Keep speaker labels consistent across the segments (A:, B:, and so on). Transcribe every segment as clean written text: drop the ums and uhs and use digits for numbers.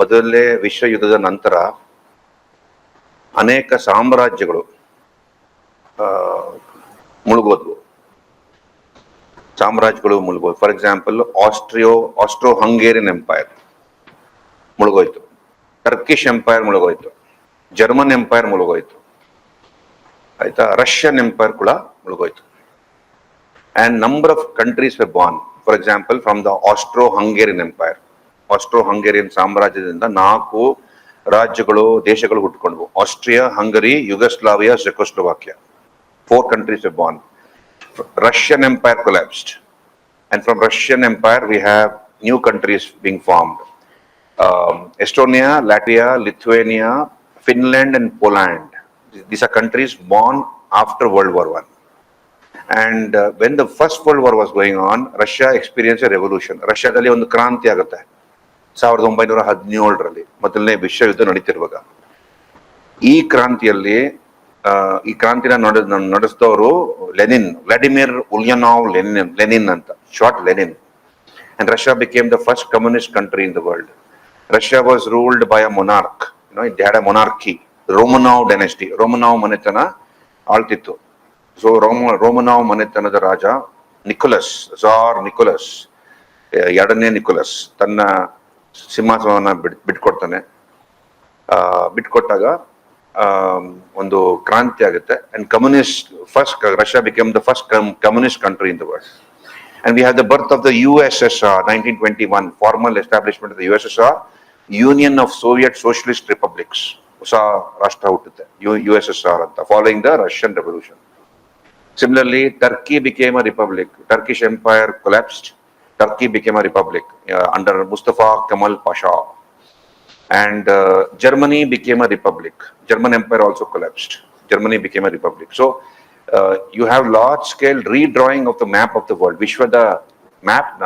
A: ಮೊದಲನೇ ವಿಶ್ವ ಯುದ್ಧದ ನಂತರ ಅನೇಕ ಸಾಮ್ರಾಜ್ಯಗಳು ಮುಳುಗೋದ್ವು. For example Austro Hungarian empire ಮುಳುಗೋಯ್ತು, ಟರ್ಕಿಶ್ ಎಂಪೈರ್ ಮುಳುಗೋಯ್ತು, ಜರ್ಮನ್ ಎಂಪೈರ್ ಮುಳುಗೋಯ್ತು, ಆಯ್ತಾ, ರಷ್ಯನ್ ಎಂಪೈರ್ ಕೂಡ ಮುಳುಗೋಯ್ತು. And number of countries were born. For example from the Austro Hungarian empire, Austro Hungarian ಸಾಮ್ರಾಜ್ಯದಿಂದ 4 ರಾಜ್ಯಗಳು, ದೇಶಗಳು ಹುಟ್ಕೊಂಡ್ವು. Austria, Hungary, Yugoslavia, Czechoslovakia. 4 countries were born. Russian Empire collapsed, and from Russian Empire we have new countries being formed. Estonia, Latvia, Lithuania, Finland, and Poland. These are countries born after World War I. And when the First World War was going on, Russia experienced a revolution. Russiaದಲ್ಲಿ ಒಂದು ಕ್ರಾಂತಿ ಆಗುತ್ತೆ 1917ರಲ್ಲಿ, ಮೊದಲನೇ ವಿಶ್ವ ಯುದ್ಧ ನಡೀತಿರುವಾಗ. ಈ ಕ್ರಾಂತಿಯಲ್ಲಿ ಈ ಕ್ರಾಂತಿನ ನಡೆಸಿದವರು Lenin, Vladimir ಉಲ್ಯನೋವ್ Lenin ಅಂತ, short Lenin. And Russia became the first communist country in the world. Russia was ruled by a monarch. It had a monarchy, Romanov dynasty. Romanov ಮನೆತನ ಆಳ್ತಿತ್ತು. ಸೊ ರೋಮನಾವ್ ಮನೆತನದ ರಾಜ ನಿಕೋಲಸ್, ಝಾರ್ ನಿಕೋಲಸ್, 2ನೇ Nicolas ತನ್ನ ಸಿಂಹಾಸನವನ್ನ ಬಿಟ್ಕೊಡ್ತಾನೆ. ಬಿಟ್ಕೊಟ್ಟಾಗ ಒಂದು ಕ್ರಾಂತಿ ಆಗುತ್ತೆ. And Russia became the first communist country in the world. And we have the birth of the USSR, 1921, formal establishment of the USSR, Union of Soviet Socialist Republics. ಹೊಸ ರಾಷ್ಟ್ರ ಹುಟ್ಟುತ್ತೆ USSR ಅಂತ, following the Russian Revolution. Similarly, Turkey became a republic. Turkish Empire collapsed. Turkey became a republic under Mustafa Kemal Pasha. And Germany became a republic. German Empire also collapsed. Germany became a republic. So you have large-scale redrawing of the map of the world. ವಿಶ್ವದ ಮ್ಯಾಪ್ನ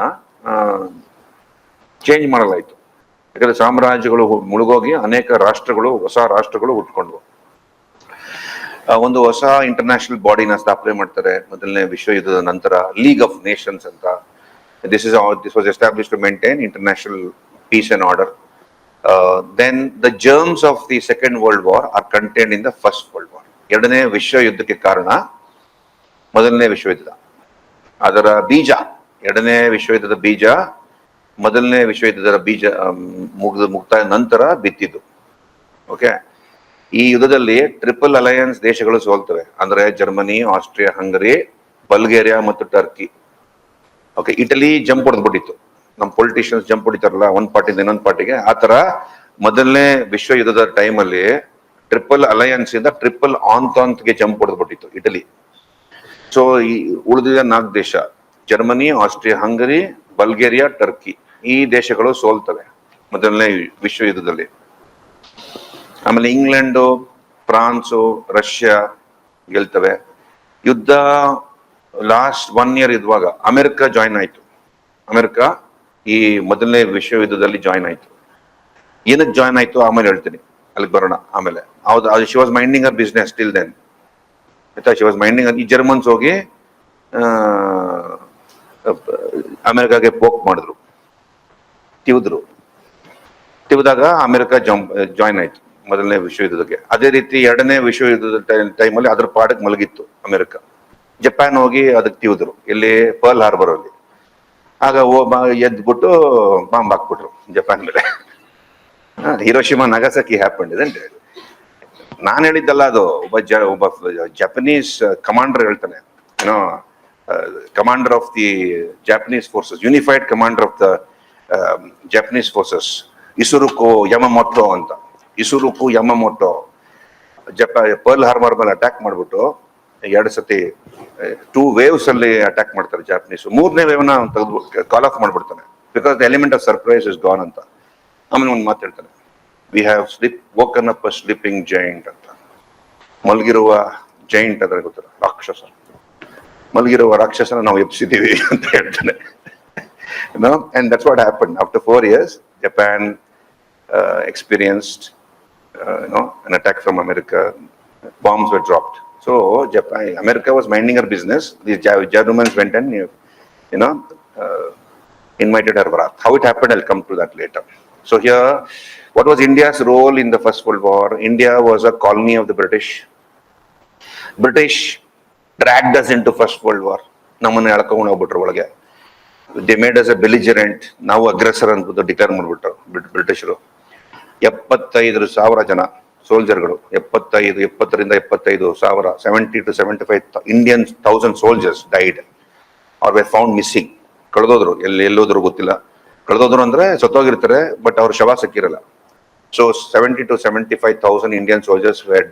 A: change ಮಾಡಲಾಯಿತು. ಯಾಕಂದ್ರೆ ಸಾಮ್ರಾಜ್ಯಗಳು ಮುಳುಗೋಗಿ ಅನೇಕ ರಾಷ್ಟ್ರಗಳು, ಹೊಸ ರಾಷ್ಟ್ರಗಳು ಹುಟ್ಕೊಂಡ್ವು. ಒಂದು ಹೊಸ international ಬಾಡಿನ ಸ್ಥಾಪನೆ ಮಾಡ್ತಾರೆ ಮೊದಲನೇ ವಿಶ್ವ ಯುದ್ಧದ ನಂತರ, ಲೀಗ್ ಆಫ್ ನೇಷನ್ಸ್ ಅಂತ. This was established to maintain international peace and order. Then the germs of the Second World War are contained in the First World War. ಎರಡನೇ ವಿಶ್ವ ಯುದ್ಧಕ್ಕೆ ಕಾರಣ ಮೊದಲನೇ ವಿಶ್ವ ಯುದ್ಧ. ಅದರ ಬೀಜ, ಎರಡನೇ ವಿಶ್ವ ಯುದ್ಧದ ಬೀಜ ಮೊದಲನೇ ವಿಶ್ವ ಯುದ್ಧದ ಬೀಜ ಮುಕ್ತಾಯ ನಂತರ ಬಿತ್ತಿದ್ದು. ಓಕೆ, ಈ ಯುದ್ಧದಲ್ಲಿ ಟ್ರಿಪಲ್ ಅಲಯನ್ಸ್ ದೇಶಗಳು ಸೋಲ್ತವೆ. ಅಂದ್ರೆ ಜರ್ಮನಿ, ಆಸ್ಟ್ರಿಯಾ, ಹಂಗರಿ, ಬಲ್ಗೇರಿಯಾ ಮತ್ತು ಟರ್ಕಿ. ಓಕೆ, ಇಟಲಿ ಜಂಪ್ ಹೊಡೆದ್ಬಿಟ್ಟಿತ್ತು. ನಮ್ಮ ಪೊಲಿಟಿಷಿಯನ್ಸ್ ಜಂಪ್ ಹೊಡಿತಾರಲ್ಲ ಒಂದ್ ಪಾರ್ಟಿಯಿಂದ ಇನ್ನೊಂದು ಪಾರ್ಟಿಗೆ, ಆ ತರ ಮೊದಲನೇ ವಿಶ್ವ ಯುದ್ಧದ ಟೈಮಲ್ಲಿ ಟ್ರಿಪಲ್ ಅಲಯನ್ಸ್ ಇಂದ ಟ್ರಿಪಲ್ ಆಂತಾಂತ್ಗೆ ಜಂಪ್ ಹೊಡೆದ್ಬಿಟ್ಟಿತ್ತು ಇಟಲಿ. ಸೊ ಈ ಉಳಿದಿದ್ದ 4 ದೇಶ, Germany, Austria, Hungary, Bulgaria, Turkey, ಈ ದೇಶಗಳು ಸೋಲ್ತವೆ ಮೊದಲನೇ ವಿಶ್ವ ಯುದ್ಧದಲ್ಲಿ. ಆಮೇಲೆ ಇಂಗ್ಲೆಂಡು, ಫ್ರಾನ್ಸು, ರಷ್ಯಾ ಗೆಲ್ತವೆ. ಯುದ್ಧ ಲಾಸ್ಟ್ 1 year ಇರುವಾಗ ಅಮೆರಿಕ ಜಾಯ್ನ್ ಆಯ್ತು. ಅಮೆರಿಕ ಈ ಮೊದಲನೇ ವಿಶ್ವ ಯುದ್ಧದಲ್ಲಿ ಜಾಯ್ನ್ ಆಯ್ತು. ಏನಕ್ಕೆ ಜಾಯ್ನ್ ಆಯ್ತು ಆಮೇಲೆ ಹೇಳ್ತೀನಿ, ಅಲ್ಲಿಗೆ ಬರೋಣ ಆಮೇಲೆ. ಹೌದು, ಅದು she was minding a business till then. ಆಯ್ತಾ, ಶಿ ವಾಸ್ ಮೈಂಡಿಂಗ್. ಈ ಜರ್ಮನ್ಸ್ ಹೋಗಿ ಅಮೆರಿಕಾಗೆ ಪೋಕ್ ಮಾಡಿದ್ರು, ತಿವಿದಾಗ ಅಮೆರಿಕ ಜಾಯ್ನ್ ಆಯ್ತು ಮೊದಲನೇ ವಿಶ್ವ ಯುದ್ಧಕ್ಕೆ. ಅದೇ ರೀತಿ ಎರಡನೇ ವಿಶ್ವ ಯುದ್ಧದ ಟೈಮಲ್ಲಿ ಅದ್ರ ಪಾಡಕ್ಕೆ ಮಲಗಿತ್ತು ಅಮೆರಿಕ. ಜಪಾನ್ ಹೋಗಿ ಅದಕ್ಕೆ ತಿವಿದ್ರು, ಇಲ್ಲಿ ಪರ್ಲ್ ಹಾರ್ಬರ್ ಅಲ್ಲಿ. ಆಗ ಎದ್ಬಿಟ್ಟು ಬಾಂಬ್ ಹಾಕ್ಬಿಟ್ರು ಜಪಾನ್ ಮೇಲೆ. ಹಿರೋಶಿಮಾ ನಾಗಾಸಾಕಿ ಹ್ಯಾಪಂಡ್ ಇದೆ ಅಂತ ಹೇಳಿ ನಾನು ಹೇಳಿದ್ದಲ್ಲ, ಅದು ಒಬ್ಬ ಜಪನೀಸ್ ಕಮಾಂಡರ್ ಹೇಳ್ತಾನೆ. ಏನೋ commander of the Japanese forces, unified commander of the Japanese forces, Isoroku Yamamoto ಅಂತ. ಇಸುರುಕು ಯಮಮೋಟೋ ಪರ್ಲ್ ಹಾರ್ಬರ್ ಮೇಲೆ ಅಟ್ಯಾಕ್ ಮಾಡ್ಬಿಟ್ಟು 2 ಸತಿ 2 waves ಅಲ್ಲಿ ಅಟ್ಯಾಕ್ ಮಾಡ್ತಾರೆ ಜಾಪನೀಸ್. 3ನೇ ವೇವ್ನ ತೆಗೆದು ಕಾಲ್ ಆಫ್ ಮಾಡ್ಬಿಡ್ತಾನೆ, because the element of surprise is gone ಅಂತ. ಆಮೇಲೆ ಒಂದು ಮಾತು ಹೇಳ್ತಾನೆ, we have woken up a sleeping giant ಅಂತ. ಮಲಗಿರುವ ಜೈಂಟ್ ಅಂದ್ರೆ ಗೊತ್ತಲ್ಲ, ರಾಕ್ಷಸ. ಮಲಗಿರುವ ರಾಕ್ಷಸನ ನಾವು ಎಬ್ಸಿದೀವಿ ಅಂತ ಹೇಳ್ತಾನೆ. And that's what happened. After 4 years, Japan experienced an attack from America. Bombs were dropped. So America was minding her business. The Germans went and invited her wrath. How it happened, I'll come to that later. So here, what was India's role in the First World War? India was a colony of the British. British dragged us into First World War. ನಮ್ಮನ್ನ ಎಳ್ಕೊಂಡು ಹೋಗ್ಬಿಟ್ರು ಒಳಗೆ. They made us a belligerent, ನಾವು ಅಗ್ರೆಸರ್ ಅಂತ declare ಮಾಡ್ಬಿಟ್ರು ಬ್ರಿಟಿಷರು. 75,000 ಜನ ಸೋಲ್ಜರ್ಗಳು, 75,000 70 to 75 Indian 1,000 soldiers died or were found missing. ಕಳೆದೋದ್ರು, ಎಲ್ಲೋದ್ರು ಗೊತ್ತಿಲ್ಲ. ಕಳೆದೋದ್ರು ಅಂದ್ರೆ ಸತ್ತೋಗಿರ್ತಾರೆ, ಬಟ್ ಅವ್ರ ಶವ ಸಿಕ್ಕಿರಲ್ಲ. So 70 to 75,000 Indian soldiers were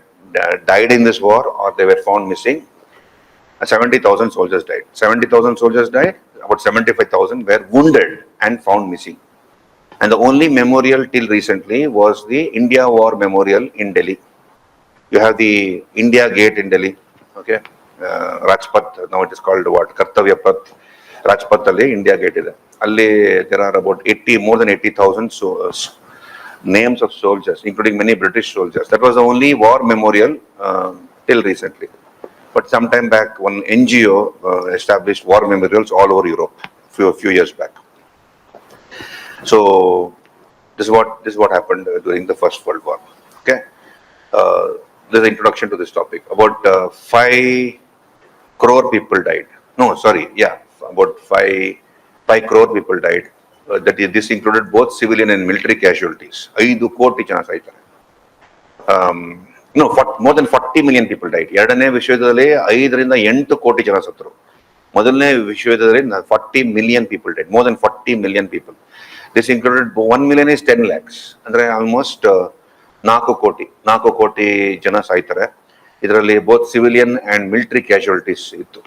A: died in this war, or they were found missing. 70,000 soldiers died. 70,000 soldiers died. About 75,000 were wounded and found missing. And the only memorial till recently was the India War Memorial in Delhi. You have the India Gate in Delhi. Okay, Rajpath. Now it is called what? Kartavya Path. Rajpath alli India Gate ide. Alli there are about more than 80,000 names of soldiers, including many British soldiers. That was the only war memorial till recently. But some time back, one NGO established war memorials all over Europe. Few years back. So this is what happened during the First World War. Okay, there's an introduction to this topic. About 5 crore people died. No, sorry, yeah, about 5 crore people died. This included both civilian and military casualties. 5 ಕೋಟಿ ಜನ ಸಾಯ್ತಾರೆ. No, more than 40 million people died. ಎರಡನೇ ವಿಶ್ವಯುದ್ಧದಲ್ಲಿ 5 ರಿಂದ 8 ಕೋಟಿ ಜನ ಸತ್ತರು. ಮೊದಲನೇ ವಿಶ್ವಯುದ್ಧದಲ್ಲಿ 40 million people died. More than 40 million people. This included 1 million is 10 lakhs. ಅಂದ್ರೆ ಆಲ್ಮೋಸ್ಟ್ 4 ಕೋಟಿ ಜನ ಸಾಯ್ತಾರೆ. ಇದರಲ್ಲಿ both civilian and military casualties ಇತ್ತು.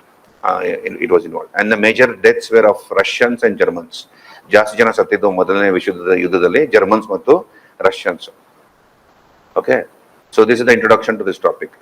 A: It was involved. And the major deaths were of Russians and Germans. ಜಾಸ್ತಿ ಜನ ಸತ್ತಿದ್ದು ಮೊದಲನೇ ವಿಶ್ವದ ಯುದ್ಧದಲ್ಲಿ ಜರ್ಮನ್ಸ್ ಮತ್ತು Russians. Okay, so this is the introduction to this topic.